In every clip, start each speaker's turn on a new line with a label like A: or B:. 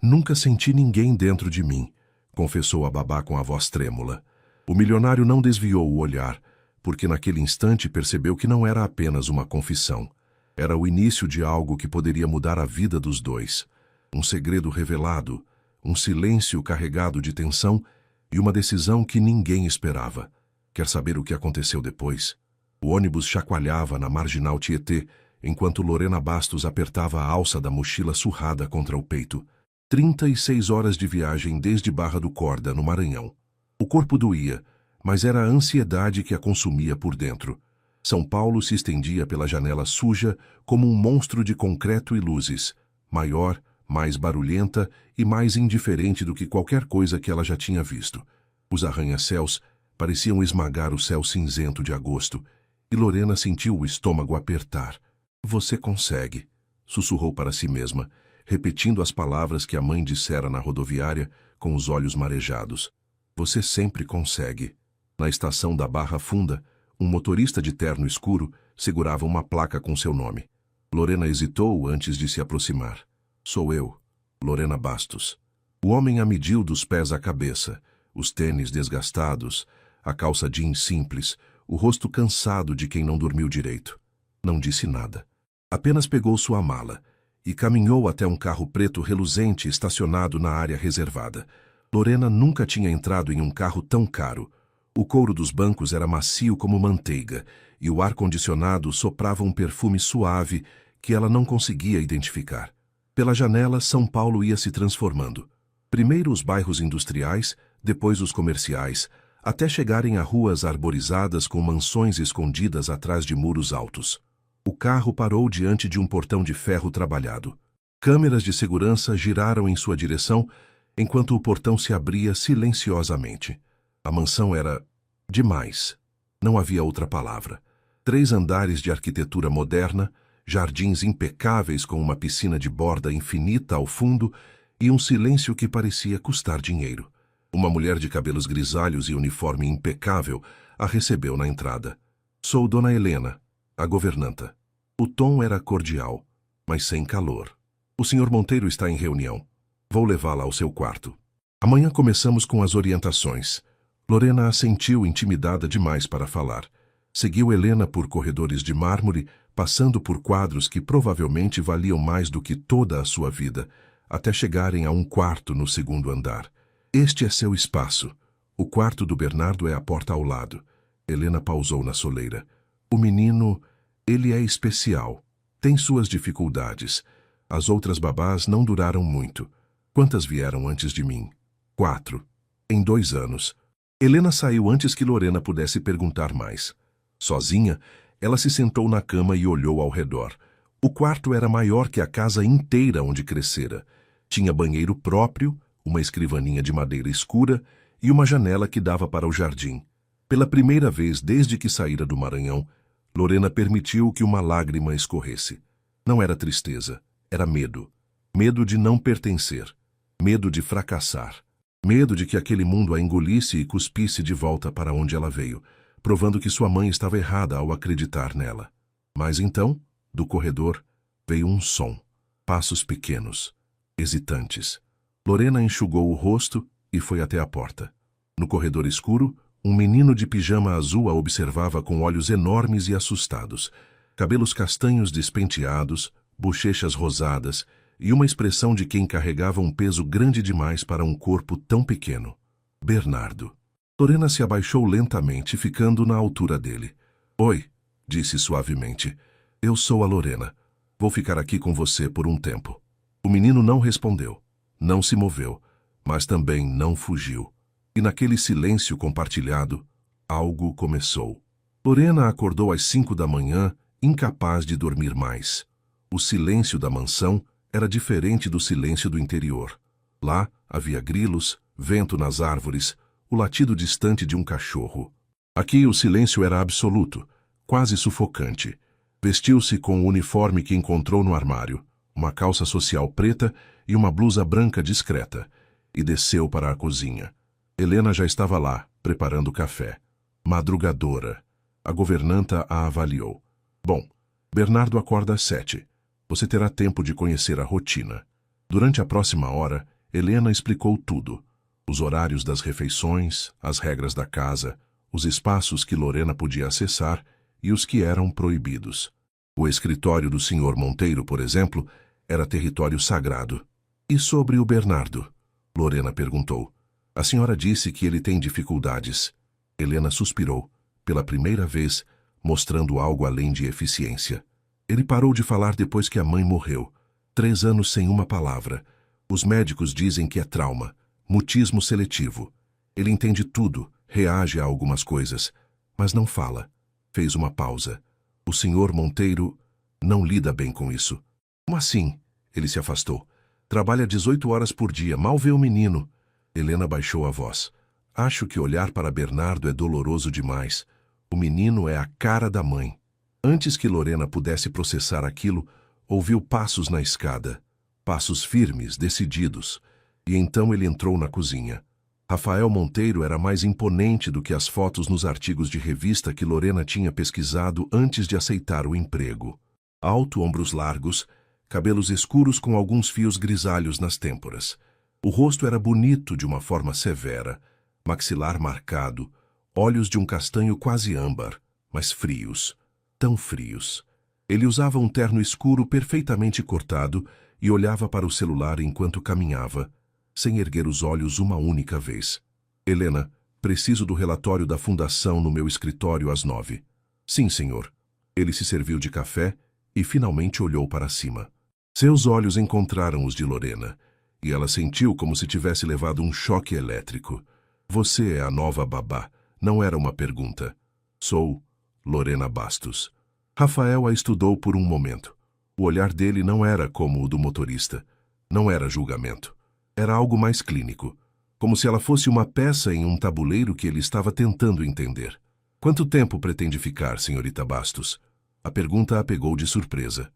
A: Nunca senti ninguém dentro de mim, confessou a babá com a voz trêmula. O milionário não desviou o olhar, porque naquele instante percebeu que não era apenas uma confissão. Era o início de algo que poderia mudar a vida dos dois. Um segredo revelado, um silêncio carregado de tensão e uma decisão que ninguém esperava. Quer saber o que aconteceu depois? O ônibus chacoalhava na marginal Tietê, enquanto Lorena Bastos apertava a alça da mochila surrada contra o peito. 36 horas de viagem desde Barra do Corda, no Maranhão. O corpo doía, mas era a ansiedade que a consumia por dentro. São Paulo se estendia pela janela suja como um monstro de concreto e luzes, maior, mais barulhenta e mais indiferente do que qualquer coisa que ela já tinha visto. Os arranha-céus pareciam esmagar o céu cinzento de agosto, e Lorena sentiu o estômago apertar. "Você consegue", sussurrou para si mesma, repetindo as palavras que a mãe dissera na rodoviária com os olhos marejados. "Você sempre consegue." Na estação da Barra Funda, um motorista de terno escuro segurava uma placa com seu nome. Lorena hesitou antes de se aproximar. "Sou eu, Lorena Bastos." O homem a mediu dos pés à cabeça, os tênis desgastados, a calça jeans simples, o rosto cansado de quem não dormiu direito. Não disse nada. Apenas pegou sua mala e caminhou até um carro preto reluzente estacionado na área reservada. Lorena nunca tinha entrado em um carro tão caro. O couro dos bancos era macio como manteiga e o ar-condicionado soprava um perfume suave que ela não conseguia identificar. Pela janela, São Paulo ia se transformando. Primeiro os bairros industriais, depois os comerciais, até chegarem a ruas arborizadas com mansões escondidas atrás de muros altos. O carro parou diante de um portão de ferro trabalhado. Câmeras de segurança giraram em sua direção enquanto o portão se abria silenciosamente. A mansão era demais. Não havia outra palavra. 3 andares de arquitetura moderna, jardins impecáveis com uma piscina de borda infinita ao fundo e um silêncio que parecia custar dinheiro. Uma mulher de cabelos grisalhos e uniforme impecável a recebeu na entrada. "Sou Dona Helena, a governanta." O tom era cordial, mas sem calor. "O Sr. Monteiro está em reunião. Vou levá-la ao seu quarto. Amanhã começamos com as orientações." Lorena assentiu, intimidada demais para falar. Seguiu Helena por corredores de mármore, passando por quadros que provavelmente valiam mais do que toda a sua vida, até chegarem a um quarto no 2º andar. "Este é seu espaço. O quarto do Bernardo é a porta ao lado." Helena pausou na soleira. "O menino, ele é especial. Tem suas dificuldades. As outras babás não duraram muito. Quantas vieram antes de mim? 4. Em 2 anos. Helena saiu antes que Lorena pudesse perguntar mais. Sozinha, ela se sentou na cama e olhou ao redor. O quarto era maior que a casa inteira onde crescera. Tinha banheiro próprio, uma escrivaninha de madeira escura e uma janela que dava para o jardim. Pela primeira vez desde que saíra do Maranhão, Lorena permitiu que uma lágrima escorresse. Não era tristeza, era medo. Medo de não pertencer. Medo de fracassar. Medo de que aquele mundo a engolisse e cuspisse de volta para onde ela veio, provando que sua mãe estava errada ao acreditar nela. Mas então, do corredor, veio um som. Passos pequenos, hesitantes. Lorena enxugou o rosto e foi até a porta. No corredor escuro, um menino de pijama azul a observava com olhos enormes e assustados, cabelos castanhos despenteados, bochechas rosadas e uma expressão de quem carregava um peso grande demais para um corpo tão pequeno. Bernardo. Lorena se abaixou lentamente, ficando na altura dele. "Oi", disse suavemente. "Eu sou a Lorena. Vou ficar aqui com você por um tempo." O menino não respondeu, não se moveu, mas também não fugiu. E naquele silêncio compartilhado, algo começou. Lorena acordou às 5 da manhã, incapaz de dormir mais. O silêncio da mansão era diferente do silêncio do interior. Lá havia grilos, vento nas árvores, o latido distante de um cachorro. Aqui o silêncio era absoluto, quase sufocante. Vestiu-se com o uniforme que encontrou no armário, uma calça social preta e uma blusa branca discreta, e desceu para a cozinha. Helena já estava lá, preparando café. Madrugadora. A governanta a avaliou. "Bom, Bernardo acorda às 7. Você terá tempo de conhecer a rotina. Durante a próxima hora, Helena explicou tudo. Os horários das refeições, as regras da casa, os espaços que Lorena podia acessar e os que eram proibidos. O escritório do Sr. Monteiro, por exemplo, era território sagrado. E sobre o Bernardo? Lorena perguntou. A senhora disse que ele tem dificuldades. Helena suspirou, pela primeira vez, mostrando algo além de eficiência. Ele parou de falar depois que a mãe morreu. 3 anos sem uma palavra. Os médicos dizem que é trauma, mutismo seletivo. Ele entende tudo, reage a algumas coisas, mas não fala. Fez uma pausa. O Sr. Monteiro não lida bem com isso. Como assim? Ele se afastou. Trabalha 18 horas por dia, mal vê o menino. Helena baixou a voz. Acho que olhar para Bernardo é doloroso demais. O menino é a cara da mãe. Antes que Lorena pudesse processar aquilo, ouviu passos na escada. Passos firmes, decididos. E então ele entrou na cozinha. Rafael Monteiro era mais imponente do que as fotos nos artigos de revista que Lorena tinha pesquisado antes de aceitar o emprego. Alto, ombros largos, cabelos escuros com alguns fios grisalhos nas têmporas. O rosto era bonito de uma forma severa, maxilar marcado, olhos de um castanho quase âmbar, mas frios, tão frios. Ele usava um terno escuro perfeitamente cortado e olhava para o celular enquanto caminhava, sem erguer os olhos uma única vez. Helena, preciso do relatório da fundação no meu escritório às 9. Sim, senhor. Ele se serviu de café e finalmente olhou para cima. Seus olhos encontraram os de Lorena, e ela sentiu como se tivesse levado um choque elétrico. Você é a nova babá. Não era uma pergunta. Sou Lorena Bastos. Rafael a estudou por um momento. O olhar dele não era como o do motorista. Não era julgamento. Era algo mais clínico. Como se ela fosse uma peça em um tabuleiro que ele estava tentando entender. Quanto tempo pretende ficar, senhorita Bastos? A pergunta a pegou de surpresa.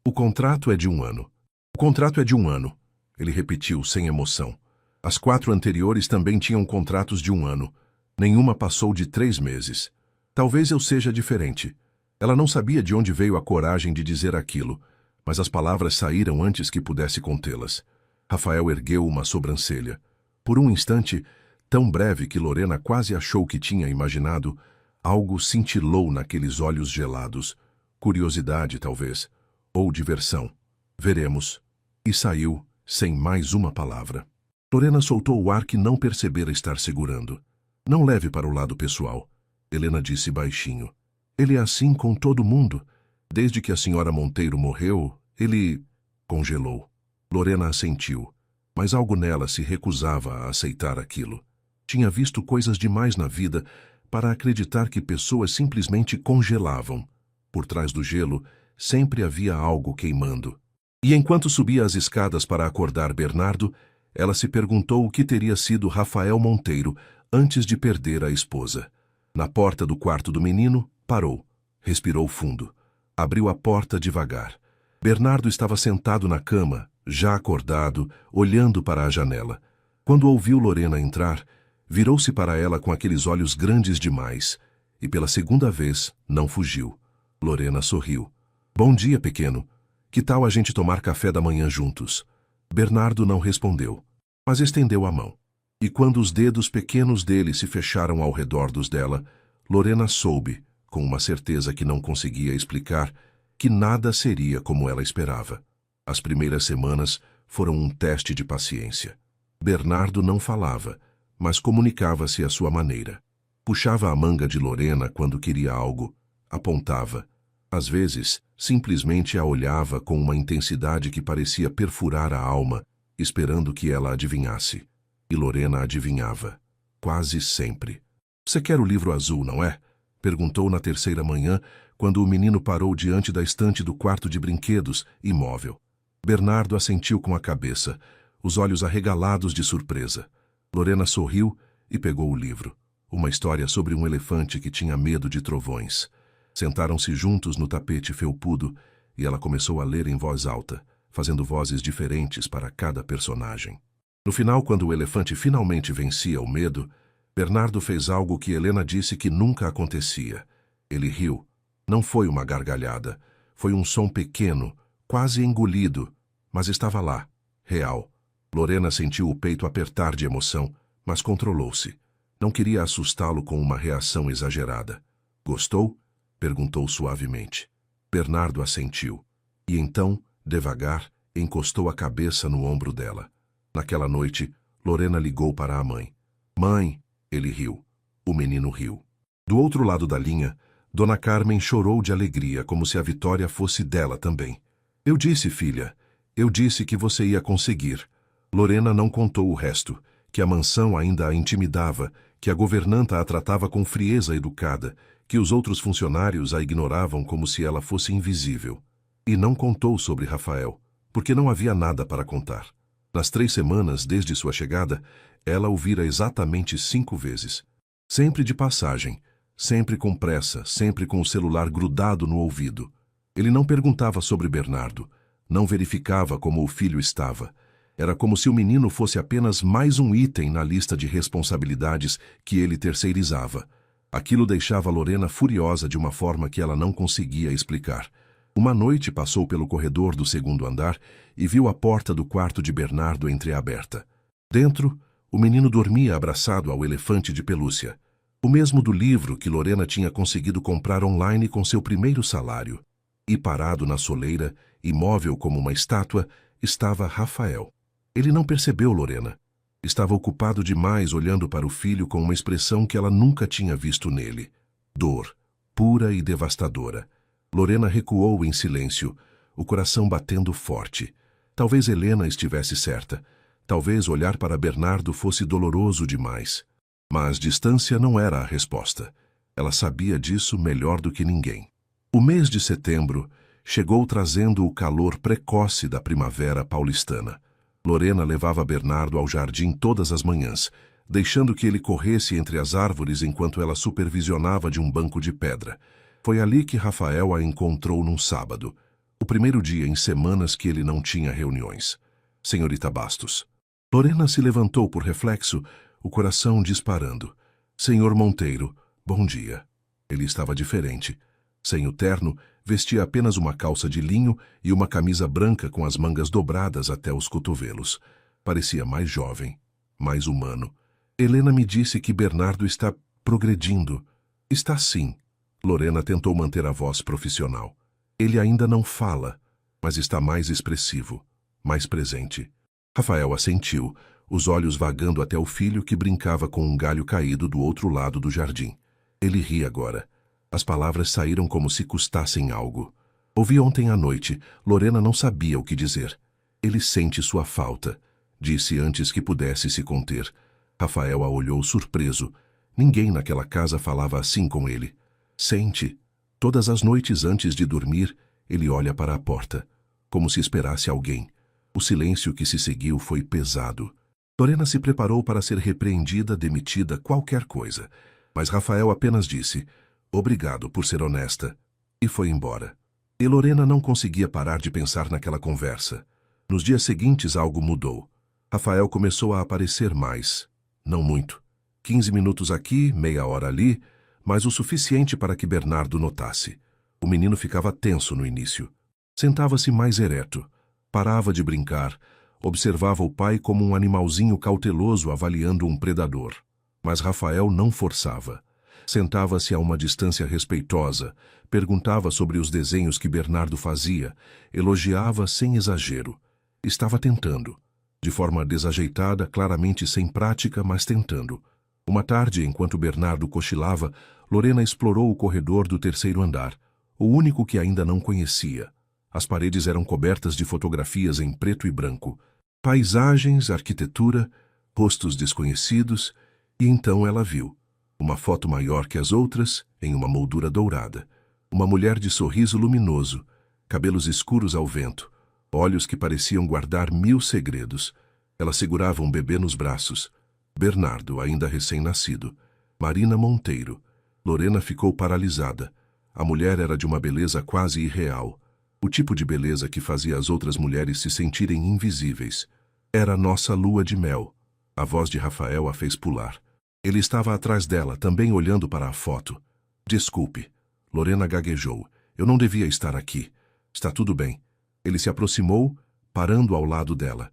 A: O contrato é de 1 ano. O contrato é de 1 ano, ele repetiu sem emoção. As 4 anteriores também tinham contratos de 1 ano. Nenhuma passou de 3 meses. Talvez eu seja diferente. Ela não sabia de onde veio a coragem de dizer aquilo, mas as palavras saíram antes que pudesse contê-las. Rafael ergueu uma sobrancelha. Por um instante, tão breve que Lorena quase achou que tinha imaginado, algo cintilou naqueles olhos gelados. Curiosidade, talvez. Ou diversão. Veremos. E saiu, sem mais uma palavra. Lorena soltou o ar que não percebera estar segurando. Não leve para o lado pessoal. Helena disse baixinho. Ele é assim com todo mundo. Desde que a senhora Monteiro morreu, ele congelou. Lorena assentiu, mas algo nela se recusava a aceitar aquilo. Tinha visto coisas demais na vida para acreditar que pessoas simplesmente congelavam. Por trás do gelo, sempre havia algo queimando. E enquanto subia as escadas para acordar Bernardo, ela se perguntou o que teria sido Rafael Monteiro antes de perder a esposa. Na porta do quarto do menino, parou. Respirou fundo. Abriu a porta devagar. Bernardo estava sentado na cama, já acordado, olhando para a janela. Quando ouviu Lorena entrar, virou-se para ela com aqueles olhos grandes demais, e pela segunda vez não fugiu. Lorena sorriu. Bom dia, pequeno. Que tal a gente tomar café da manhã juntos? Bernardo não respondeu, mas estendeu a mão. E quando os dedos pequenos dele se fecharam ao redor dos dela, Lorena soube, com uma certeza que não conseguia explicar, que nada seria como ela esperava. As primeiras semanas foram um teste de paciência. Bernardo não falava, mas comunicava-se à sua maneira. Puxava a manga de Lorena quando queria algo, apontava. Às vezes, simplesmente a olhava com uma intensidade que parecia perfurar a alma, esperando que ela adivinhasse. E Lorena adivinhava. Quase sempre. Você quer o livro azul, não é? Perguntou na terceira manhã, quando o menino parou diante da estante do quarto de brinquedos, imóvel. Bernardo assentiu com a cabeça, os olhos arregalados de surpresa. Lorena sorriu e pegou o livro. Uma história sobre um elefante que tinha medo de trovões. Sentaram-se juntos no tapete felpudo e ela começou a ler em voz alta, fazendo vozes diferentes para cada personagem. No final, quando o elefante finalmente vencia o medo, Bernardo fez algo que Helena disse que nunca acontecia. Ele riu. Não foi uma gargalhada. Foi um som pequeno, quase engolido, mas estava lá, real. Lorena sentiu o peito apertar de emoção, mas controlou-se. Não queria assustá-lo com uma reação exagerada. Gostou? Perguntou suavemente. Bernardo assentiu. E então, devagar, encostou a cabeça no ombro dela. Naquela noite, Lorena ligou para a mãe. Mãe! Ele riu. O menino riu. Do outro lado da linha, Dona Carmen chorou de alegria, como se a vitória fosse dela também. Eu disse, filha. Eu disse que você ia conseguir. Lorena não contou o resto, que a mansão ainda a intimidava, que a governanta a tratava com frieza educada, que os outros funcionários a ignoravam como se ela fosse invisível. E não contou sobre Rafael, porque não havia nada para contar. Nas 3 semanas desde sua chegada, ela o vira exatamente 5 vezes. Sempre de passagem, sempre com pressa, sempre com o celular grudado no ouvido. Ele não perguntava sobre Bernardo, não verificava como o filho estava. Era como se o menino fosse apenas mais um item na lista de responsabilidades que ele terceirizava. Aquilo deixava Lorena furiosa de uma forma que ela não conseguia explicar. Uma noite passou pelo corredor do 2º andar e viu a porta do quarto de Bernardo entreaberta. Dentro, o menino dormia abraçado ao elefante de pelúcia. O mesmo do livro que Lorena tinha conseguido comprar online com seu primeiro salário. E parado na soleira, imóvel como uma estátua, estava Rafael. Ele não percebeu Lorena. Estava ocupado demais olhando para o filho com uma expressão que ela nunca tinha visto nele. Dor, pura e devastadora. Lorena recuou em silêncio, o coração batendo forte. Talvez Helena estivesse certa. Talvez olhar para Bernardo fosse doloroso demais. Mas distância não era a resposta. Ela sabia disso melhor do que ninguém. O mês de setembro chegou trazendo o calor precoce da primavera paulistana. Lorena levava Bernardo ao jardim todas as manhãs, deixando que ele corresse entre as árvores enquanto ela supervisionava de um banco de pedra. Foi ali que Rafael a encontrou num sábado, o primeiro dia em semanas que ele não tinha reuniões. Senhorita Bastos. Lorena se levantou por reflexo, o coração disparando. Senhor Monteiro, bom dia. Ele estava diferente. Sem o terno, vestia apenas uma calça de linho e uma camisa branca com as mangas dobradas até os cotovelos. Parecia mais jovem, mais humano. Helena me disse que Bernardo está progredindo. Está sim. Lorena tentou manter a voz profissional. Ele ainda não fala, mas está mais expressivo, mais presente. Rafael assentiu, os olhos vagando até o filho que brincava com um galho caído do outro lado do jardim. Ele ri agora. As palavras saíram como se custassem algo. Ouvi ontem à noite. Lorena não sabia o que dizer. Ele sente sua falta, disse antes que pudesse se conter. Rafael a olhou surpreso. Ninguém naquela casa falava assim com ele. Sente. Todas as noites antes de dormir, ele olha para a porta, como se esperasse alguém. O silêncio que se seguiu foi pesado. Lorena se preparou para ser repreendida, demitida, qualquer coisa. Mas Rafael apenas disse: obrigado por ser honesta, e foi embora. E Lorena não conseguia parar de pensar naquela conversa. Nos dias seguintes algo mudou. Rafael começou a aparecer mais. Não muito. 15 minutos aqui, meia hora ali, mas o suficiente para que Bernardo notasse. O menino ficava tenso no início. Sentava-se mais ereto. Parava de brincar. Observava o pai como um animalzinho cauteloso avaliando um predador. Mas Rafael não forçava. Sentava-se a uma distância respeitosa, perguntava sobre os desenhos que Bernardo fazia, elogiava sem exagero. Estava tentando. De forma desajeitada, claramente sem prática, mas tentando. Uma tarde, enquanto Bernardo cochilava, Lorena explorou o corredor do 3º andar, o único que ainda não conhecia. As paredes eram cobertas de fotografias em preto e branco. Paisagens, arquitetura, rostos desconhecidos, e então ela viu. Uma foto maior que as outras, em uma moldura dourada. Uma mulher de sorriso luminoso, cabelos escuros ao vento, olhos que pareciam guardar 1000 segredos. Ela segurava um bebê nos braços. Bernardo, ainda recém-nascido. Marina Monteiro. Lorena ficou paralisada. A mulher era de uma beleza quase irreal. O tipo de beleza que fazia as outras mulheres se sentirem invisíveis. Era nossa lua de mel. A voz de Rafael a fez pular. Ele estava atrás dela, também olhando para a foto. Desculpe. Lorena gaguejou. Eu não devia estar aqui. Está tudo bem. Ele se aproximou, parando ao lado dela.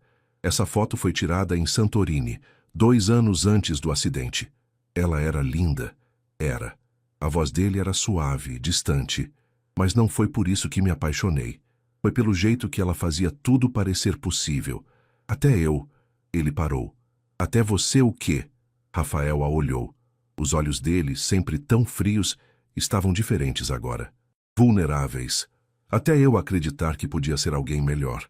A: Essa foto foi tirada em Santorini, 2 anos antes do acidente. Ela era linda. Era. A voz dele era suave, distante. Mas não foi por isso que me apaixonei. Foi pelo jeito que ela fazia tudo parecer possível. Até eu. Ele parou. Até você o quê? Rafael a olhou. Os olhos dele, sempre tão frios, estavam diferentes agora. Vulneráveis. Até eu acreditar que podia ser alguém melhor.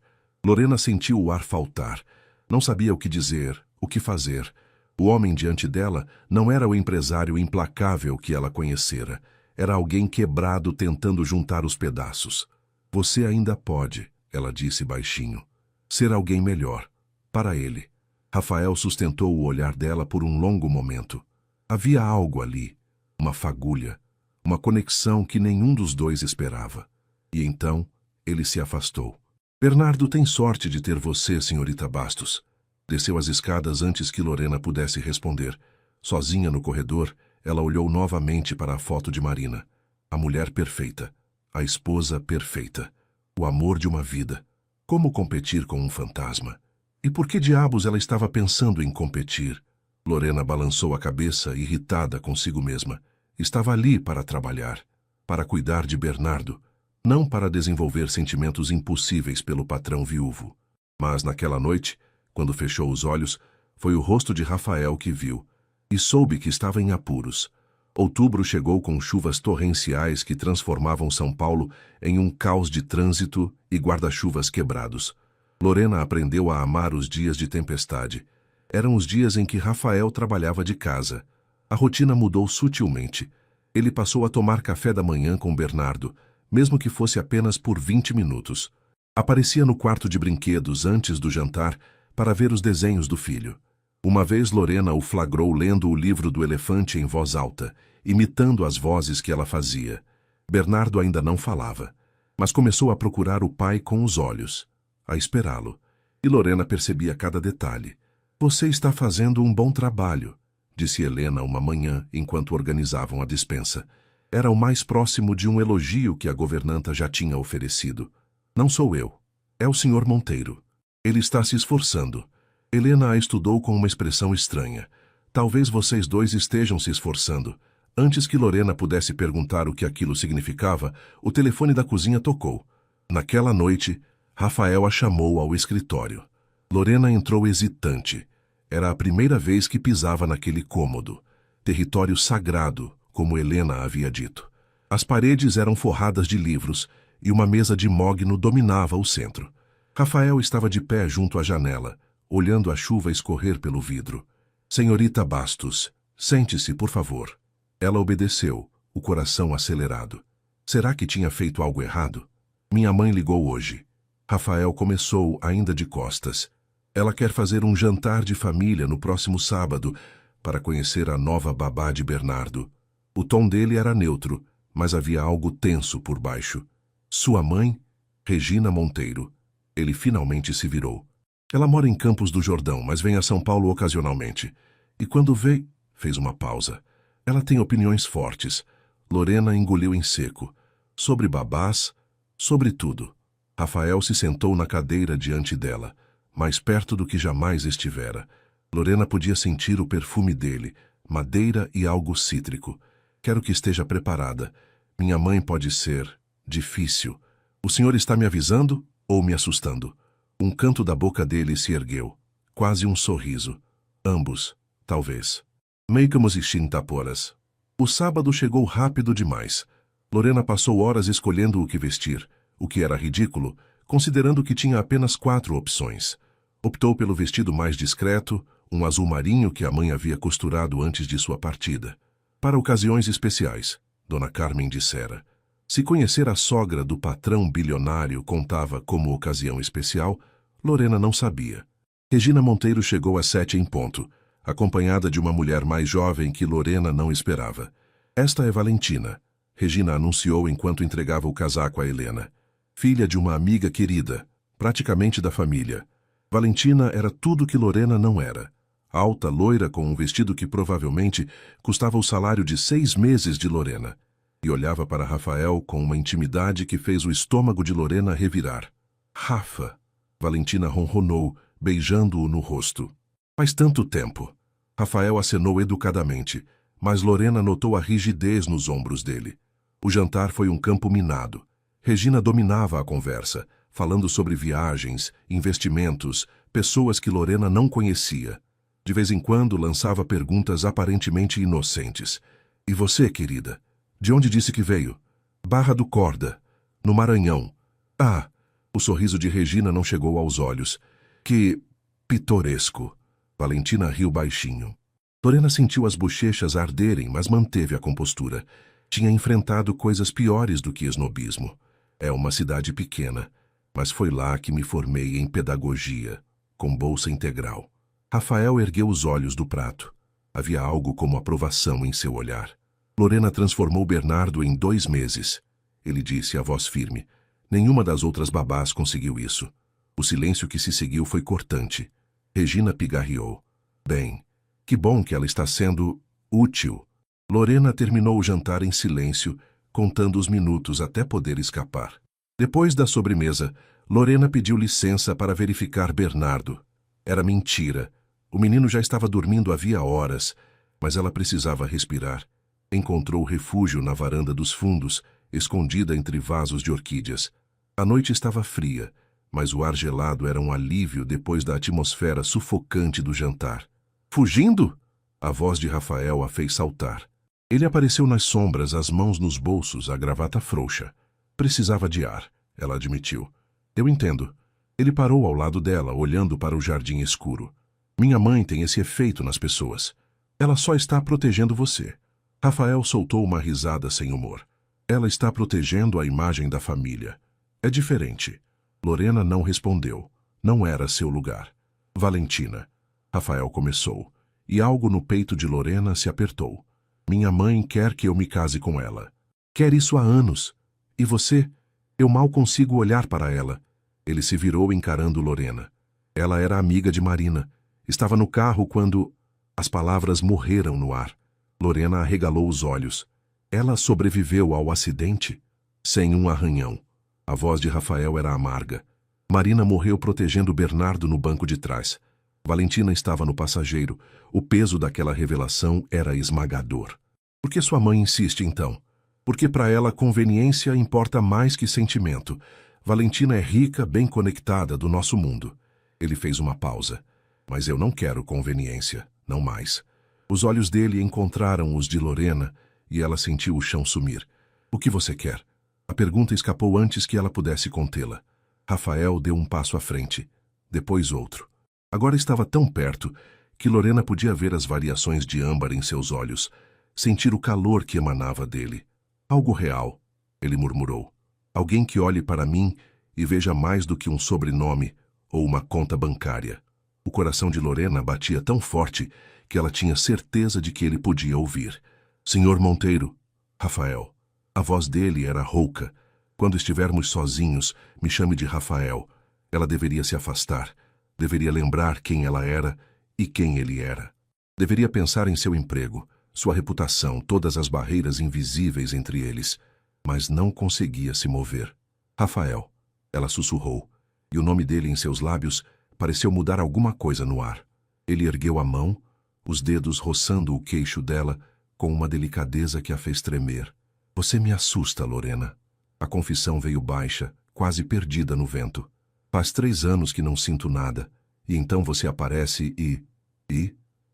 A: Lorena sentiu o ar faltar. Não sabia o que dizer, o que fazer. O homem diante dela não era o empresário implacável que ela conhecera. Era alguém quebrado tentando juntar os pedaços. Você ainda pode, ela disse baixinho, ser alguém melhor. Para ele. Rafael sustentou o olhar dela por um longo momento. Havia algo ali, uma fagulha, uma conexão que nenhum dos dois esperava. E então, ele se afastou. Bernardo tem sorte de ter você, senhorita Bastos. Desceu as escadas antes que Lorena pudesse responder. Sozinha no corredor, ela olhou novamente para a foto de Marina. A mulher perfeita. A esposa perfeita. O amor de uma vida. Como competir com um fantasma? E por que diabos ela estava pensando em competir? Lorena balançou a cabeça, irritada consigo mesma. Estava ali para trabalhar, para cuidar de Bernardo, não para desenvolver sentimentos impossíveis pelo patrão viúvo. Mas naquela noite, quando fechou os olhos, foi o rosto de Rafael que viu, e soube que estava em apuros. Outubro chegou com chuvas torrenciais que transformavam São Paulo em um caos de trânsito e guarda-chuvas quebrados. Lorena aprendeu a amar os dias de tempestade. Eram os dias em que Rafael trabalhava de casa. A rotina mudou sutilmente. Ele passou a tomar café da manhã com Bernardo, mesmo que fosse apenas por 20 minutos. Aparecia no quarto de brinquedos antes do jantar para ver os desenhos do filho. Uma vez Lorena o flagrou lendo o livro do elefante em voz alta, imitando as vozes que ela fazia. Bernardo ainda não falava, mas começou a procurar o pai com os olhos, a esperá-lo. E Lorena percebia cada detalhe. Você está fazendo um bom trabalho, disse Helena uma manhã enquanto organizavam a despensa. Era o mais próximo de um elogio que a governanta já tinha oferecido. Não sou eu. É o Sr. Monteiro. Ele está se esforçando. Helena a estudou com uma expressão estranha. Talvez vocês dois estejam se esforçando. Antes que Lorena pudesse perguntar o que aquilo significava, o telefone da cozinha tocou. Naquela noite, Rafael a chamou ao escritório. Lorena entrou hesitante. Era a primeira vez que pisava naquele cômodo. Território sagrado, como Helena havia dito. As paredes eram forradas de livros e uma mesa de mogno dominava o centro. Rafael estava de pé junto à janela, olhando a chuva escorrer pelo vidro. Senhorita Bastos, sente-se, por favor. Ela obedeceu, o coração acelerado. Será que tinha feito algo errado? Minha mãe ligou hoje. Rafael começou, ainda de costas. Ela quer fazer um jantar de família no próximo sábado para conhecer a nova babá de Bernardo. O tom dele era neutro, mas havia algo tenso por baixo. Sua mãe? Regina Monteiro. Ele finalmente se virou. Ela mora em Campos do Jordão, mas vem a São Paulo ocasionalmente. E quando veio... Fez uma pausa. Ela tem opiniões fortes. Lorena engoliu em seco. Sobre babás, sobre tudo. Rafael se sentou na cadeira diante dela, mais perto do que jamais estivera. Lorena podia sentir o perfume dele, madeira e algo cítrico. Quero que esteja preparada. Minha mãe pode ser... difícil. O senhor está me avisando ou me assustando? Um canto da boca dele se ergueu. Quase um sorriso. Ambos, talvez. Meikamos e Shintaporas. O sábado chegou rápido demais. Lorena passou horas escolhendo o que vestir, o que era ridículo, considerando que tinha apenas 4 opções. Optou pelo vestido mais discreto, um azul marinho que a mãe havia costurado antes de sua partida. Para ocasiões especiais, Dona Carmen dissera. Se conhecer a sogra do patrão bilionário contava como ocasião especial, Lorena não sabia. Regina Monteiro chegou às 7 em ponto, acompanhada de uma mulher mais jovem que Lorena não esperava. Esta é Valentina, Regina anunciou enquanto entregava o casaco a Helena. Filha de uma amiga querida, praticamente da família. Valentina era tudo que Lorena não era. Alta, loira, com um vestido que provavelmente custava o salário de 6 meses de Lorena. E olhava para Rafael com uma intimidade que fez o estômago de Lorena revirar. Rafa! Valentina ronronou, beijando-o no rosto. Faz tanto tempo. Rafael acenou educadamente, mas Lorena notou a rigidez nos ombros dele. O jantar foi um campo minado. Regina dominava a conversa, falando sobre viagens, investimentos, pessoas que Lorena não conhecia. De vez em quando lançava perguntas aparentemente inocentes. E você, querida? De onde disse que veio? Barra do Corda, no Maranhão. Ah, o sorriso de Regina não chegou aos olhos. Que pitoresco. Valentina riu baixinho. Lorena sentiu as bochechas arderem, mas manteve a compostura. Tinha enfrentado coisas piores do que esnobismo. É uma cidade pequena, mas foi lá que me formei em pedagogia, com bolsa integral. Rafael ergueu os olhos do prato. Havia algo como aprovação em seu olhar. Lorena transformou Bernardo em 2 meses. Ele disse, a voz firme. Nenhuma das outras babás conseguiu isso. O silêncio que se seguiu foi cortante. Regina pigarreou. Bem, que bom que ela está sendo útil. Lorena terminou o jantar em silêncio, contando os minutos até poder escapar. Depois da sobremesa, Lorena pediu licença para verificar Bernardo. Era mentira. O menino já estava dormindo havia horas, mas ela precisava respirar. Encontrou refúgio na varanda dos fundos, escondida entre vasos de orquídeas. A noite estava fria, mas o ar gelado era um alívio depois da atmosfera sufocante do jantar. Fugindo? A voz de Rafael a fez saltar. Ele apareceu nas sombras, as mãos nos bolsos, a gravata frouxa. Precisava de ar, ela admitiu. Eu entendo. Ele parou ao lado dela, olhando para o jardim escuro. Minha mãe tem esse efeito nas pessoas. Ela só está protegendo você. Rafael soltou uma risada sem humor. Ela está protegendo a imagem da família. É diferente. Lorena não respondeu. Não era seu lugar. Valentina. Rafael começou, e algo no peito de Lorena se apertou. Minha mãe quer que eu me case com ela. Quer isso há anos. E você? Eu mal consigo olhar para ela. Ele se virou encarando Lorena. Ela era amiga de Marina. Estava no carro quando... As palavras morreram no ar. Lorena arregalou os olhos. Ela sobreviveu ao acidente? Sem um arranhão. A voz de Rafael era amarga. Marina morreu protegendo Bernardo no banco de trás. Valentina estava no passageiro. O peso daquela revelação era esmagador. Por que sua mãe insiste, então? Porque para ela conveniência importa mais que sentimento. Valentina é rica, bem conectada do nosso mundo. Ele fez uma pausa. Mas eu não quero conveniência, não mais. Os olhos dele encontraram os de Lorena e ela sentiu o chão sumir. O que você quer? A pergunta escapou antes que ela pudesse contê-la. Rafael deu um passo à frente, depois outro. Agora estava tão perto que Lorena podia ver as variações de âmbar em seus olhos, sentir o calor que emanava dele. Algo real, ele murmurou. Alguém que olhe para mim e veja mais do que um sobrenome ou uma conta bancária. O coração de Lorena batia tão forte que ela tinha certeza de que ele podia ouvir. Senhor Monteiro, Rafael. A voz dele era rouca. Quando estivermos sozinhos, me chame de Rafael. Ela deveria se afastar. Deveria lembrar quem ela era e quem ele era. Deveria pensar em seu emprego, sua reputação, todas as barreiras invisíveis entre eles. Mas não conseguia se mover. Rafael, ela sussurrou, e o nome dele em seus lábios pareceu mudar alguma coisa no ar. Ele ergueu a mão, os dedos roçando o queixo dela com uma delicadeza que a fez tremer. Você me assusta, Lorena. A confissão veio baixa, quase perdida no vento. Faz 3 anos que não sinto nada, e então você aparece e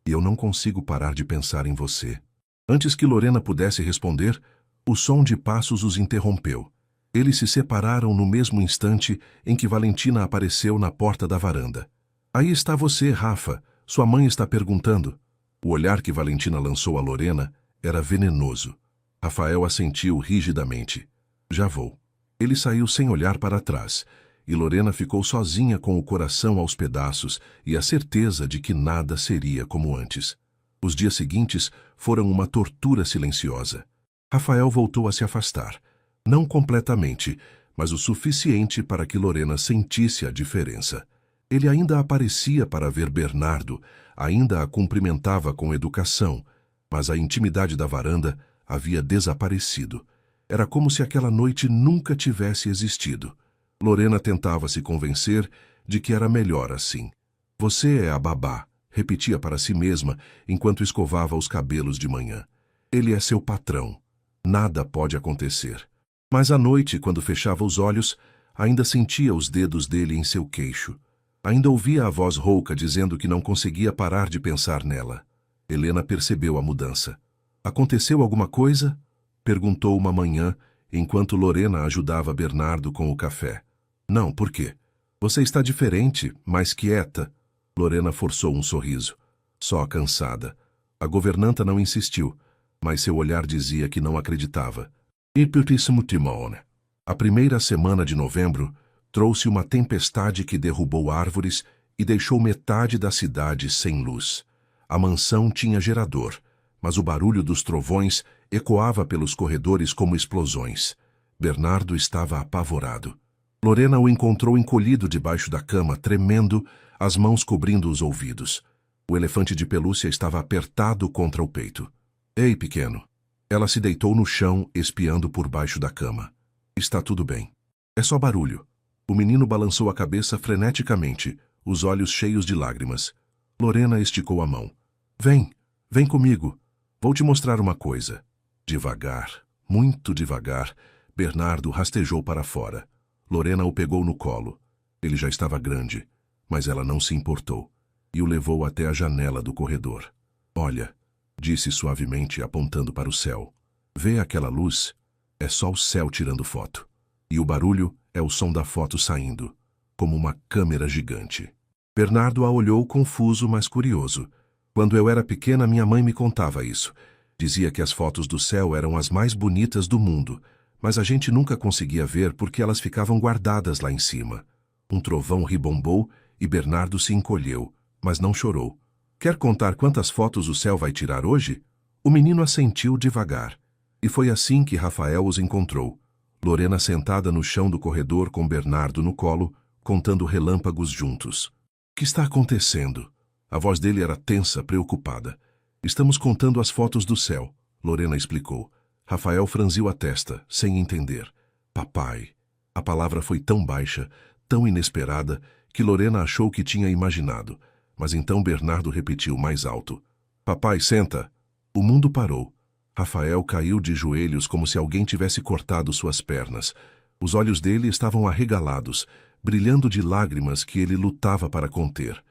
A: eu não consigo parar de pensar em você. Antes que Lorena pudesse responder, o som de passos os interrompeu. Eles se separaram no mesmo instante em que Valentina apareceu na porta da varanda. Aí está você, Rafa. Sua mãe está perguntando. O olhar que Valentina lançou a Lorena era venenoso. Rafael assentiu rigidamente. Já vou. Ele saiu sem olhar para trás, e Lorena ficou sozinha com o coração aos pedaços e a certeza de que nada seria como antes. Os dias seguintes foram uma tortura silenciosa. Rafael voltou a se afastar. Não completamente, mas o suficiente para que Lorena sentisse a diferença. Ele ainda aparecia para ver Bernardo, ainda a cumprimentava com educação, mas a intimidade da varanda havia desaparecido. Era como se aquela noite nunca tivesse existido. Lorena tentava se convencer de que era melhor assim. Você é a babá, repetia para si mesma enquanto escovava os cabelos de manhã. Ele é seu patrão. Nada pode acontecer. Mas à noite, quando fechava os olhos, ainda sentia os dedos dele em seu queixo. Ainda ouvia a voz rouca dizendo que não conseguia parar de pensar nela. Helena percebeu a mudança. Aconteceu alguma coisa? Perguntou uma manhã, enquanto Lorena ajudava Bernardo com o café. Não, por quê? Você está diferente, mais quieta. Lorena forçou um sorriso. Só cansada. A governanta não insistiu, mas seu olhar dizia que não acreditava. E pouquíssimo timone. A primeira semana de novembro trouxe uma tempestade que derrubou árvores e deixou metade da cidade sem luz. A mansão tinha gerador, mas o barulho dos trovões ecoava pelos corredores como explosões. Bernardo estava apavorado. Lorena o encontrou encolhido debaixo da cama, tremendo, as mãos cobrindo os ouvidos. O elefante de pelúcia estava apertado contra o peito. Ei, pequeno. Ela se deitou no chão, espiando por baixo da cama. Está tudo bem. É só barulho. O menino balançou a cabeça freneticamente, os olhos cheios de lágrimas. Lorena esticou a mão. Vem comigo. Vou te mostrar uma coisa. Devagar, muito devagar, Bernardo rastejou para fora. Lorena o pegou no colo. Ele já estava grande, mas ela não se importou e o levou até a janela do corredor. Olha, disse suavemente, apontando para o céu. Vê aquela luz? É só o céu tirando foto. E o barulho é o som da foto saindo, como uma câmera gigante. Bernardo a olhou confuso, mas curioso. Quando eu era pequena, minha mãe me contava isso. Dizia que as fotos do céu eram as mais bonitas do mundo, mas a gente nunca conseguia ver porque elas ficavam guardadas lá em cima. Um trovão ribombou e Bernardo se encolheu, mas não chorou. Quer contar quantas fotos o céu vai tirar hoje? O menino assentiu devagar. E foi assim que Rafael os encontrou. Lorena sentada no chão do corredor com Bernardo no colo, contando relâmpagos juntos. O que está acontecendo? A voz dele era tensa, preocupada. Estamos contando as fotos do céu, Lorena explicou. Rafael franziu a testa, sem entender. Papai. A palavra foi tão baixa, tão inesperada, que Lorena achou que tinha imaginado. Mas então Bernardo repetiu mais alto. Papai, senta. O mundo parou. Rafael caiu de joelhos como se alguém tivesse cortado suas pernas. Os olhos dele estavam arregalados, brilhando de lágrimas que ele lutava para conter.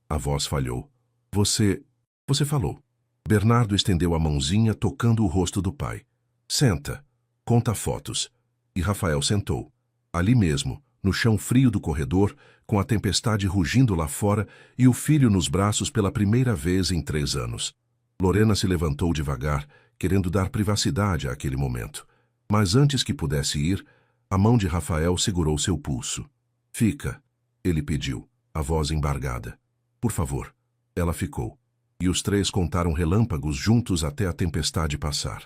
A: A voz falhou. Você falou. Bernardo estendeu a mãozinha, tocando o rosto do pai. Senta. Conta fotos. E Rafael sentou. Ali mesmo, no chão frio do corredor, com a tempestade rugindo lá fora e o filho nos braços pela primeira vez em 3 anos. Lorena se levantou devagar, querendo dar privacidade àquele momento. Mas antes que pudesse ir, a mão de Rafael segurou seu pulso. Fica, ele pediu, a voz embargada. Por favor. Ela ficou. E os 3 contaram relâmpagos juntos até a tempestade passar.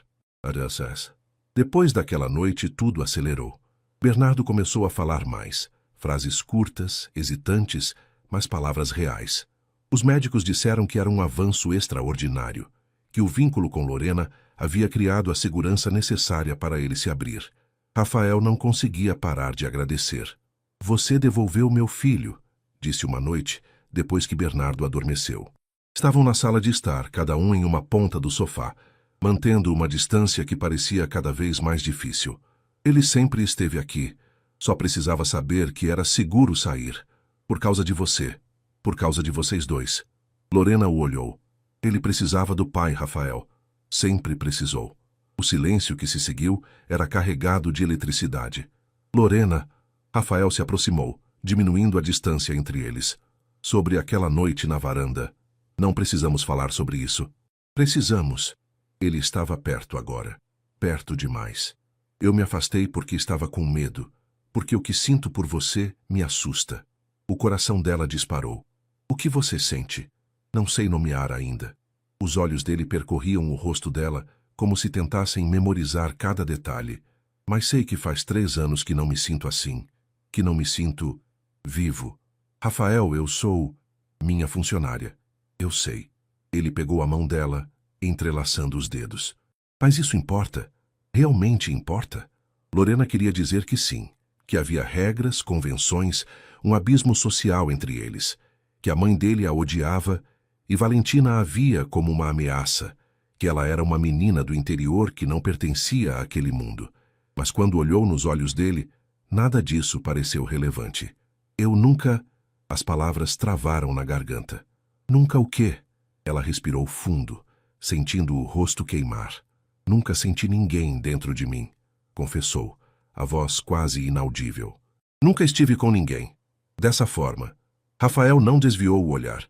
A: Depois daquela noite, tudo acelerou. Bernardo começou a falar mais. Frases curtas, hesitantes, mas palavras reais. Os médicos disseram que era um avanço extraordinário, que o vínculo com Lorena havia criado a segurança necessária para ele se abrir. Rafael não conseguia parar de agradecer. Você devolveu meu filho, disse uma noite, depois que Bernardo adormeceu. Estavam na sala de estar, cada um em uma ponta do sofá, mantendo uma distância que parecia cada vez mais difícil. Ele sempre esteve aqui, só precisava saber que era seguro sair, por causa de você. Por causa de vocês 2. Lorena o olhou. Ele precisava do pai, Rafael. Sempre precisou. O silêncio que se seguiu era carregado de eletricidade. Lorena. Rafael se aproximou, diminuindo a distância entre eles. Sobre aquela noite na varanda. Não precisamos falar sobre isso. Precisamos. Ele estava perto agora. Perto demais. Eu me afastei porque estava com medo. Porque o que sinto por você me assusta. O coração dela disparou. O que você sente? Não sei nomear ainda. Os olhos dele percorriam o rosto dela, como se tentassem memorizar cada detalhe. Mas sei que faz 3 anos que não me sinto assim. Que não me sinto vivo. Rafael, eu sou minha funcionária. Eu sei. Ele pegou a mão dela, entrelaçando os dedos. Mas isso importa? Realmente importa? Lorena queria dizer que sim, que havia regras, convenções, um abismo social entre eles. que a mãe dele a odiava e Valentina a via como uma ameaça, que ela era uma menina do interior que não pertencia àquele mundo. Mas quando olhou nos olhos dele, nada disso pareceu relevante. Eu nunca... As palavras travaram na garganta. Nunca o quê? Ela respirou fundo, sentindo o rosto queimar. Nunca senti ninguém dentro de mim, confessou, a voz quase inaudível. Nunca estive com ninguém. Dessa forma. Rafael não desviou o olhar.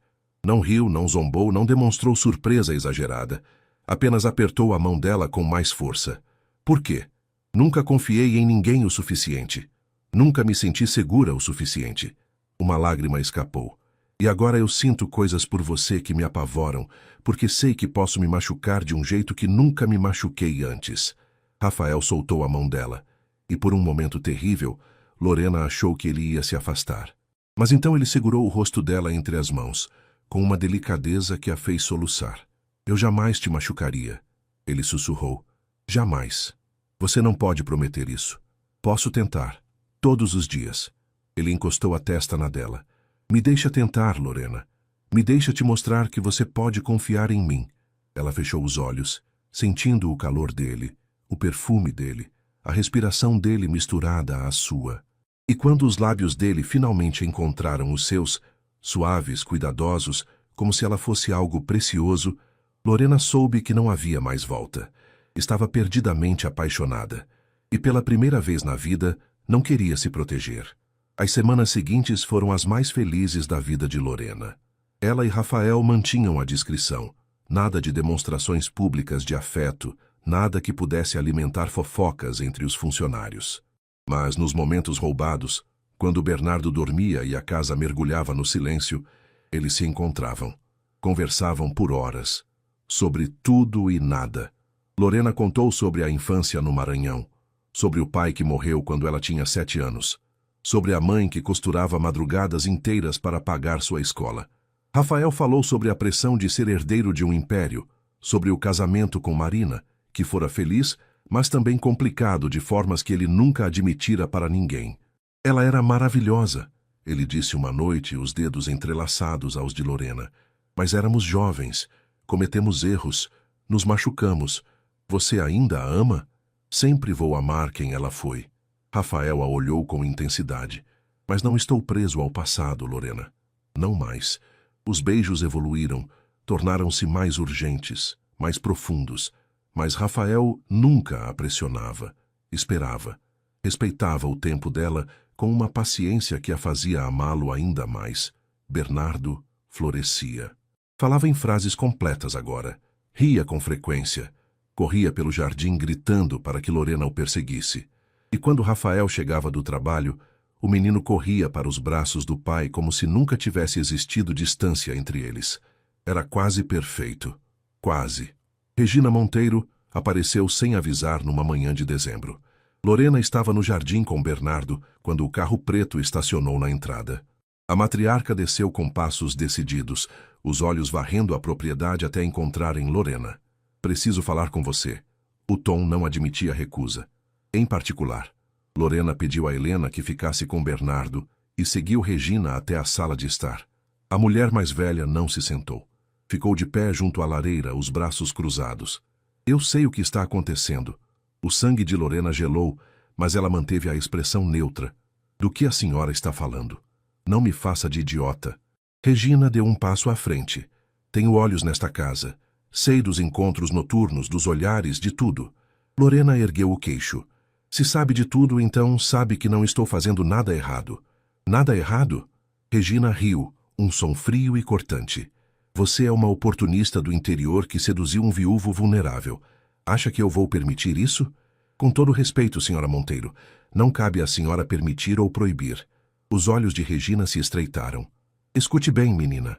A: Não riu, não zombou, não demonstrou surpresa exagerada. Apenas apertou a mão dela com mais força. Por quê? Nunca confiei em ninguém o suficiente. Nunca me senti segura o suficiente. Uma lágrima escapou. E agora eu sinto coisas por você que me apavoram, porque sei que posso me machucar de um jeito que nunca me machuquei antes. Rafael soltou a mão dela. E por um momento terrível, Lorena achou que ele ia se afastar. Mas então ele segurou o rosto dela entre as mãos, com uma delicadeza que a fez soluçar. Eu jamais te machucaria, ele sussurrou. Jamais. Você não pode prometer isso. Posso tentar. Todos os dias. Ele encostou a testa na dela. Me deixa tentar, Lorena. Me deixa te mostrar que você pode confiar em mim. Ela fechou os olhos, sentindo o calor dele, o perfume dele, a respiração dele misturada à sua. E quando os lábios dele finalmente encontraram os seus, suaves, cuidadosos, como se ela fosse algo precioso, Lorena soube que não havia mais volta. Estava perdidamente apaixonada. E pela primeira vez na vida, não queria se proteger. As semanas seguintes foram as mais felizes da vida de Lorena. Ela e Rafael mantinham a discrição. Nada de demonstrações públicas de afeto, nada que pudesse alimentar fofocas entre os funcionários. Mas nos momentos roubados, quando Bernardo dormia e a casa mergulhava no silêncio, eles se encontravam. Conversavam por horas. Sobre tudo e nada. Lorena contou sobre a infância no Maranhão. Sobre o pai que morreu quando ela tinha 7 anos. Sobre a mãe que costurava madrugadas inteiras para pagar sua escola. Rafael falou sobre a pressão de ser herdeiro de um império, sobre o casamento com Marina, que fora feliz, mas também complicado de formas que ele nunca admitira para ninguém. Ela era maravilhosa, ele disse uma noite, os dedos entrelaçados aos de Lorena. Mas éramos jovens, cometemos erros, nos machucamos. Você ainda a ama? Sempre vou amar quem ela foi. Rafael a olhou com intensidade. Mas não estou preso ao passado, Lorena. Não mais. Os beijos evoluíram, tornaram-se mais urgentes, mais profundos. Mas Rafael nunca a pressionava. Esperava. Respeitava o tempo dela com uma paciência que a fazia amá-lo ainda mais. Bernardo florescia. Falava em frases completas agora. Ria com frequência. Corria pelo jardim gritando para que Lorena o perseguisse. E quando Rafael chegava do trabalho, o menino corria para os braços do pai como se nunca tivesse existido distância entre eles. Era quase perfeito. Quase. Regina Monteiro apareceu sem avisar numa manhã de dezembro. Lorena estava no jardim com Bernardo quando o carro preto estacionou na entrada. A matriarca desceu com passos decididos, os olhos varrendo a propriedade até encontrarem Lorena. Preciso falar com você. O tom não admitia recusa. Em particular, Lorena pediu a Helena que ficasse com Bernardo e seguiu Regina até a sala de estar. A mulher mais velha não se sentou. Ficou de pé junto à lareira, os braços cruzados. Eu sei o que está acontecendo. O sangue de Lorena gelou, mas ela manteve a expressão neutra. Do que a senhora está falando? Não me faça de idiota. Regina deu um passo à frente. Tenho olhos nesta casa. Sei dos encontros noturnos, dos olhares, de tudo. Lorena ergueu o queixo. Se sabe de tudo, então sabe que não estou fazendo nada errado. Nada errado? Regina riu, um som frio e cortante. Você é uma oportunista do interior que seduziu um viúvo vulnerável. Acha que eu vou permitir isso? Com todo respeito, senhora Monteiro, não cabe à senhora permitir ou proibir. Os olhos de Regina se estreitaram. Escute bem, menina.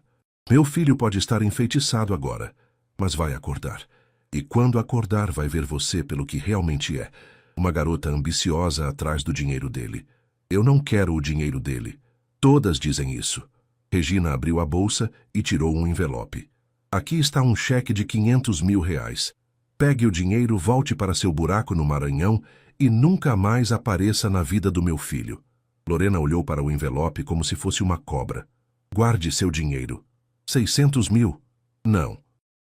A: Meu filho pode estar enfeitiçado agora, mas vai acordar. E quando acordar vai ver você pelo que realmente é. Uma garota ambiciosa atrás do dinheiro dele. Eu não quero o dinheiro dele. Todas dizem isso. Regina abriu a bolsa e tirou um envelope. Aqui está um cheque de 500 mil reais. Pegue o dinheiro, volte para seu buraco no Maranhão e nunca mais apareça na vida do meu filho. Lorena olhou para o envelope como se fosse uma cobra. Guarde seu dinheiro. 600 mil? Não.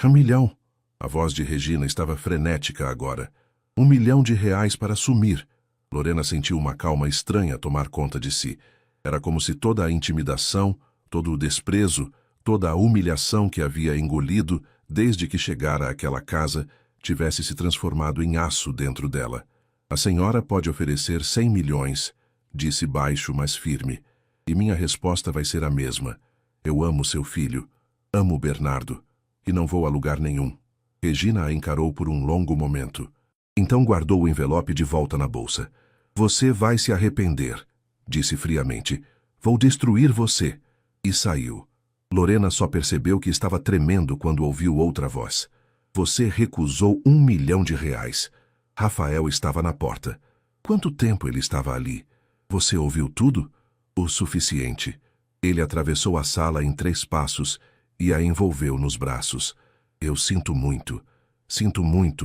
A: 1 milhão. A voz de Regina estava frenética agora. 1 milhão de reais para sumir. Lorena sentiu uma calma estranha tomar conta de si. Era como se toda a intimidação, todo o desprezo, toda a humilhação que havia engolido desde que chegara àquela casa tivesse se transformado em aço dentro dela. A senhora pode oferecer 100 milhões, disse baixo, mas firme. E minha resposta vai ser a mesma. Eu amo seu filho. Amo Bernardo. E não vou a lugar nenhum. Regina a encarou por um longo momento. Então guardou o envelope de volta na bolsa. Você vai se arrepender, disse friamente. Vou destruir você. E saiu. Lorena só percebeu que estava tremendo quando ouviu outra voz. Você recusou 1 milhão de reais. Rafael estava na porta. Quanto tempo ele estava ali? Você ouviu tudo? O suficiente. Ele atravessou a sala em 3 passos e a envolveu nos braços. Eu sinto muito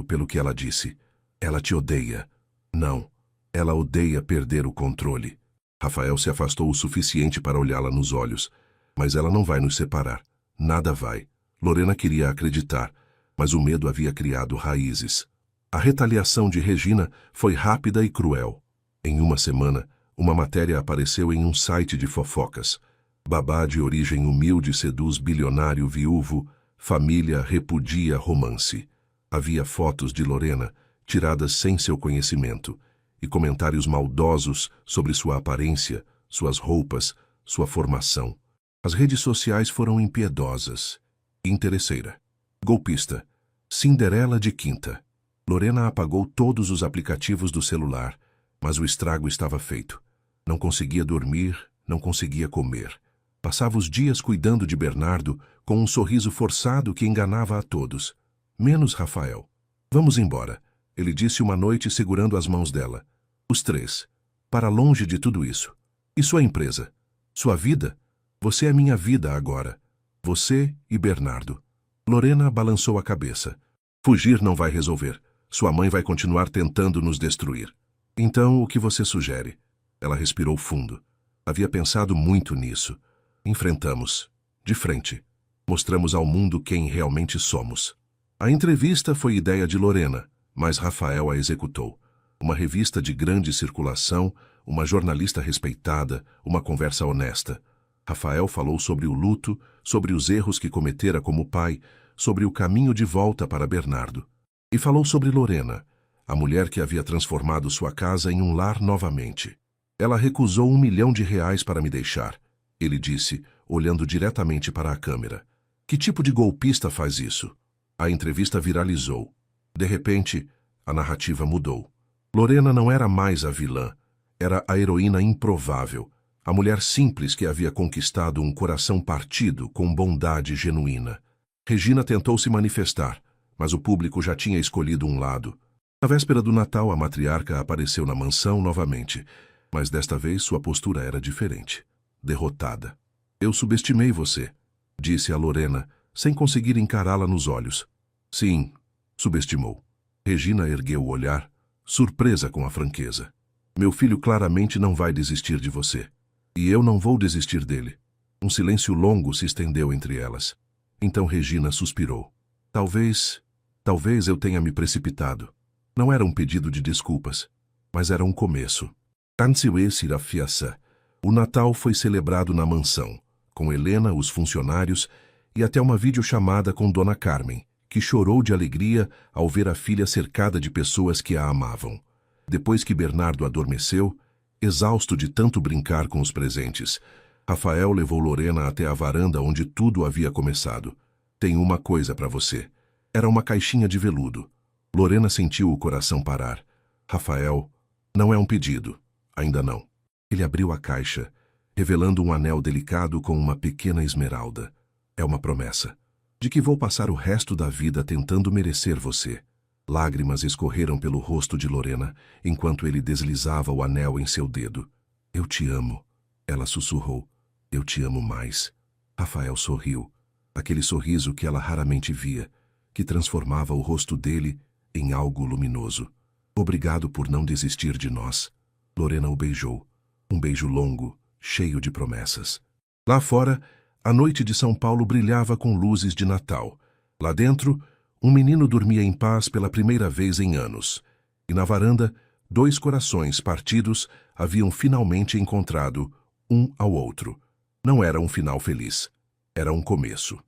A: pelo que ela disse. Ela te odeia. Não, ela odeia perder o controle. Rafael se afastou o suficiente para olhá-la nos olhos. Mas ela não vai nos separar. Nada vai. Lorena queria acreditar, mas o medo havia criado raízes. A retaliação de Regina foi rápida e cruel. Em uma semana, uma matéria apareceu em um site de fofocas. Babá de origem humilde seduz bilionário viúvo, família repudia romance. Havia fotos de Lorena, tiradas sem seu conhecimento, e comentários maldosos sobre sua aparência, suas roupas, sua formação. As redes sociais foram impiedosas. Interesseira. Golpista. Cinderela de quinta. Lorena apagou todos os aplicativos do celular, mas o estrago estava feito. Não conseguia dormir, não conseguia comer. Passava os dias cuidando de Bernardo com um sorriso forçado que enganava a todos. Menos Rafael. Vamos embora, ele disse uma noite segurando as mãos dela. Os 3. Para longe de tudo isso. E sua empresa? Sua vida? Você é minha vida agora. Você e Bernardo. Lorena balançou a cabeça. Fugir não vai resolver. Sua mãe vai continuar tentando nos destruir. Então, o que você sugere? Ela respirou fundo. Havia pensado muito nisso. Enfrentamos. De frente. Mostramos ao mundo quem realmente somos. A entrevista foi ideia de Lorena, mas Rafael a executou. Uma revista de grande circulação, uma jornalista respeitada, uma conversa honesta. Rafael falou sobre o luto, sobre os erros que cometera como pai, sobre o caminho de volta para Bernardo. E falou sobre Lorena, a mulher que havia transformado sua casa em um lar novamente. Ela recusou 1 milhão de reais para me deixar, ele disse, olhando diretamente para a câmera. Que tipo de golpista faz isso? A entrevista viralizou. De repente, a narrativa mudou. Lorena não era mais a vilã, era a heroína improvável, a mulher simples que havia conquistado um coração partido com bondade genuína. Regina tentou se manifestar, mas o público já tinha escolhido um lado. Na véspera do Natal, a matriarca apareceu na mansão novamente, mas desta vez sua postura era diferente. Derrotada. Eu subestimei você, disse a Lorena, sem conseguir encará-la nos olhos. Sim, subestimou. Regina ergueu o olhar, surpresa com a franqueza. Meu filho claramente não vai desistir de você. E eu não vou desistir dele. Um silêncio longo se estendeu entre elas. Então Regina suspirou. Talvez eu tenha me precipitado. Não era um pedido de desculpas, mas era um começo. O Natal foi celebrado na mansão, com Helena, os funcionários e até uma videochamada com Dona Carmen, que chorou de alegria ao ver a filha cercada de pessoas que a amavam. Depois que Bernardo adormeceu, exausto de tanto brincar com os presentes, Rafael levou Lorena até a varanda onde tudo havia começado. Tenho uma coisa para você. Era uma caixinha de veludo. Lorena sentiu o coração parar. Rafael, não é um pedido. Ainda não. Ele abriu a caixa, revelando um anel delicado com uma pequena esmeralda. É uma promessa. De que vou passar o resto da vida tentando merecer você. Lágrimas escorreram pelo rosto de Lorena, enquanto ele deslizava o anel em seu dedo. Eu te amo. Ela sussurrou. Eu te amo mais. Rafael sorriu. Aquele sorriso que ela raramente via, que transformava o rosto dele em algo luminoso. Obrigado por não desistir de nós. Lorena o beijou. Um beijo longo, cheio de promessas. Lá fora, A noite de São Paulo brilhava com luzes de Natal. Lá dentro, um menino dormia em paz pela primeira vez em anos. E na varanda, dois corações partidos haviam finalmente encontrado um ao outro. Não era um final feliz. Era um começo.